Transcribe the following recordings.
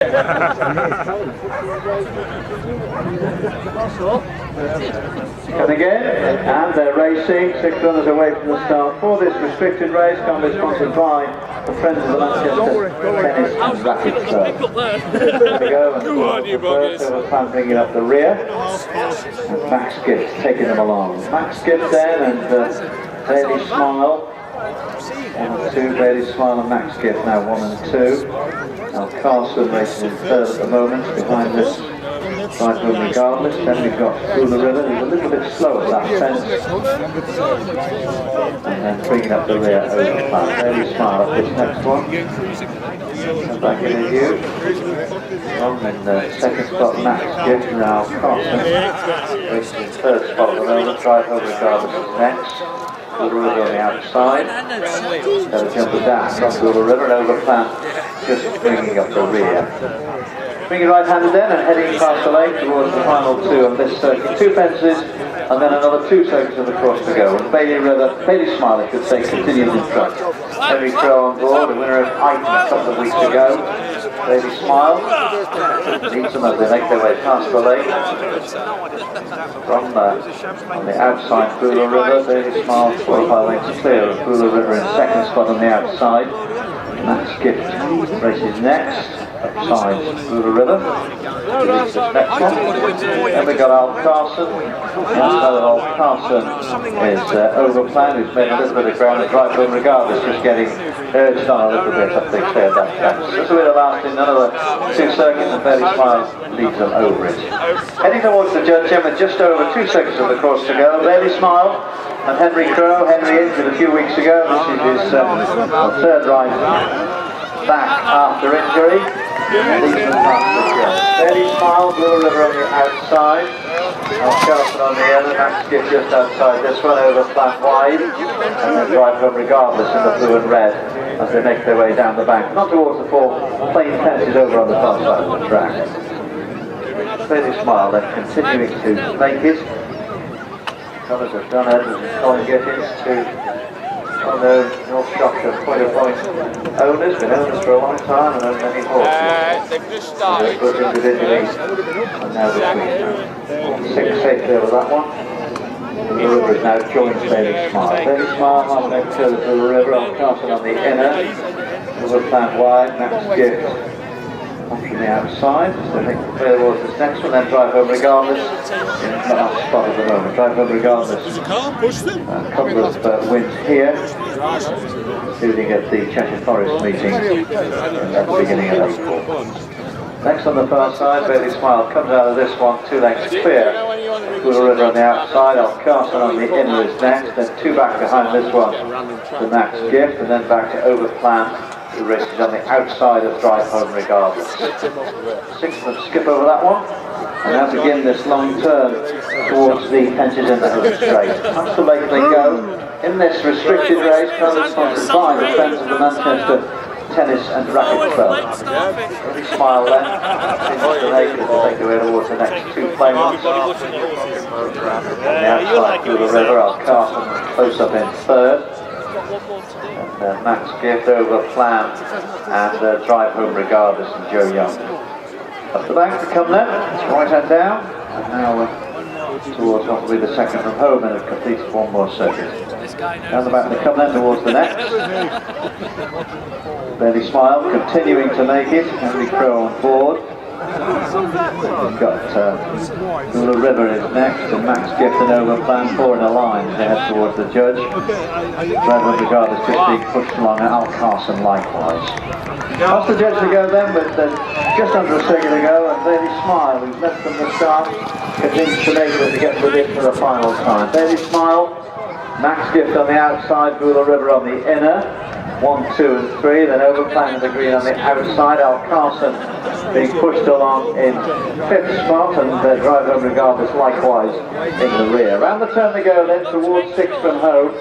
And again, and they're racing, 6 runners away from the start for this restricted race, currently sponsored by the Friends of the Manchester Tennis and Racket Club. There we go, and the first overplan bringing up the rear, and Max Gift taking them along. Max Gift then, and Bailey Smile, 1 and 2, Bailey Smile and Max Gift now 1 and 2. Now Carson racing in third at the moment, behind this Right Home Regardless. Then we've got Through the River, who's a little bit slow at that fence. And then bringing up the rear overplan. Bailey Smile at this next one. And back in a view. On in second spot, Max Gift, now Carson racing in third spot at the moment. Right Home Regardless is next. Through the River on the outside. Got a jump of dash from Through the River and overplan, just bringing up the rear. Bring it right-handed then and heading past the lake towards the final 2 of this circuit. 2 fences and then another 2 circuits of the course to go. And Bailey Smile, I should say, continues in front. Henry Crow on board, the winner of Item a couple of weeks ago. Bailey Smile leads them as they make their way past the lake. From on the outside, Through the River, Bailey Smile 4 or 5 lengths clear of Through the River in second spot on the outside. Max Gift races next. Upside Through the River. This next one. Then we got Al Carson. The outside of Al Carson is overplan, who's made a little bit of ground and Right Home Regardless, just getting urged on a little bit up the clear that fence. This will be the last in another 2 circuits, and Bailey Smile leads them over it. Heading towards the judge with just over 2 seconds of the course to go. Bailey Smile and Henry Crow. Henry injured a few weeks ago. This is his third ride back after injury. Bailey Smile, Blue River on the outside, Al Carson on the other, Max Gift just outside this one, overplan wide, and then Right Home Regardless in the blue and red as they make their way down the bank, not towards the 4 plain fences over on the far side of the track. Bailey Smile then continuing to make it. Colours of John Edwards and Colin Gittins, 2 well-known North Shropshire point-to-point owners, been owners for a long time and own many horses. They've just started. Both individually and now between 6 safely over that one. The River is now joined Bailey Smile. Bailey Smile halfway to the River, Al Carson on the inner. Overplan wide, Max Gift on from the outside. So I think clear towards this next one, then Drive Home Regardless in the last spot at the moment. Drive Home Regardless. A couple of wins here, including at the Cheshire Forest meeting at the beginning of April. Next on the far side, Bailey Smile comes out of this one 2 lengths clear. Through the River on the outside, Al Carson on the inner is next, then 2 back behind this one, the Max Gift, and then back to overplan. The race is on the outside of Drive Home Regardless. 6 of them skip over that one, and now begin this long turn towards the fences in the home straight. Past the lake they go in this restricted race, currently sponsored by the Friends of the Manchester Tennis and Racket Club. Bailey Smile then into the lake as they make their way towards the next 2 claimants. On the outside Through the River, Al Carson close up in third. And Max Gift overplan and Drive Home Regardless and Joe Young. Up the bank to come then, right hand down, and now towards what will be the second from home and have completed 1 more circuit. Down the back to come then towards the next. Bailey Smile continuing to make it, Henry Crow on board. We've got the River is next, and Max Gift and overplan 4 in a line to head towards the judge. Drive Home Regardless just being pushed along, and Al Carson likewise. Past the judge to go then with just under a second to go, and Bailey Smile, who's left from the start, continues to make it to get within for the final time. Bailey Smile, Max Gift on the outside, Through the River on the inner. 1, 2 and 3, then overplan the green on the outside. Al Carson being pushed along in 5th spot, and Drive Home Regardless likewise in the rear. Around the turn they go then towards 6 from home.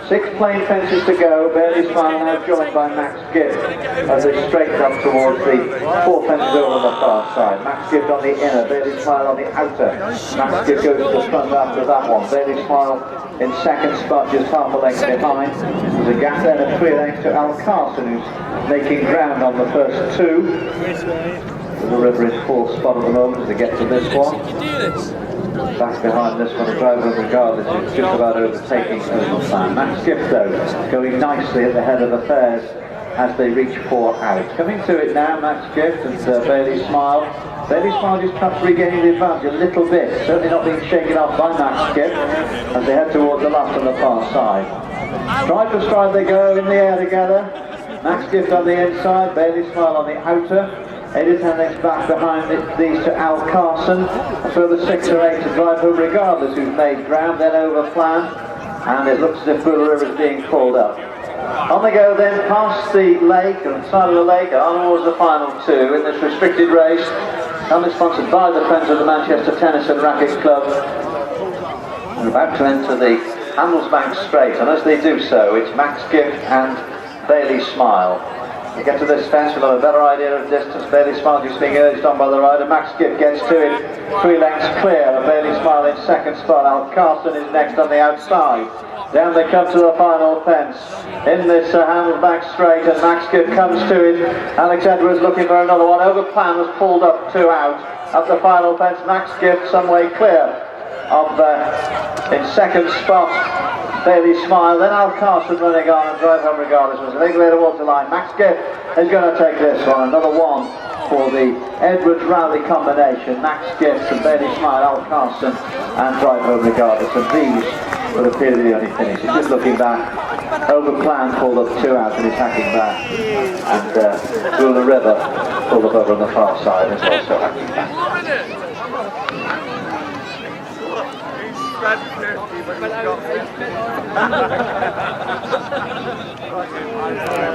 6 plain fences to go. Bailey Smile now joined by Max Gift as they straighten up towards the 4 fences over on the far side. Max Gift on the inner, Bailey Smile on the outer. Max Gift goes to the front after that one. Bailey Smile in second spot, just half a length behind. There's a gap then of 3 lengths to Al Carson, who's making ground on the first 2. The river in fourth spot at the moment as they get to this one. Back behind this one, the driver regardless is just about overtaking Overplan. Max Gift though, going nicely at the head of affairs as they reach 4 out. Coming to it now, Max Gift and Bailey Smile. Bailey Smile just perhaps regaining the advantage a little bit, certainly not being shaken off by Max Gift as they head towards the last on the far side. Stride for stride they go in the air together. Max Gift on the inside, Bailey Smile on the outer. Edith Hendricks back behind these to Al Carson. So the 6 or 8 to drive home regardless, who's made ground, then over plan. And it looks as if Buller River is being called up. On they go then, past the lake, and side of the lake, on was the final 2 in this restricted race. Helmet sponsored by the Friends of the Manchester Tennis and Racquet Club. They're about to enter the Handelsbank Straight, and as they do so, it's Max Gift and Bailey Smile. You get to this fence, we'll have a better idea of distance. Bailey Smile just being urged on by the rider. Max Gift gets to it, 3 lengths clear, and Bailey Smile in second spot. Al Carson is next on the outside. Down they come to the final fence in this Handelsbank Straight, and Max Gift comes to it. Alex Edwards looking for another one. Overplan was pulled up 2 out at the final fence. Max Gift some way clear of in second spot. Bailey Smile, then Al Carson running on and drive home regardless. Was a big way towards the line. Max Gift is going to take this one. Another one for the Edwards-Rowley combination. Max Gift and Bailey Smile, Al Carson, and drive home regardless. And these would appear to be the only finish. He's just looking back. Overplan pulled up 2 out and he's hacking back. And Buller River pulled up over on the far side and is also hacking back.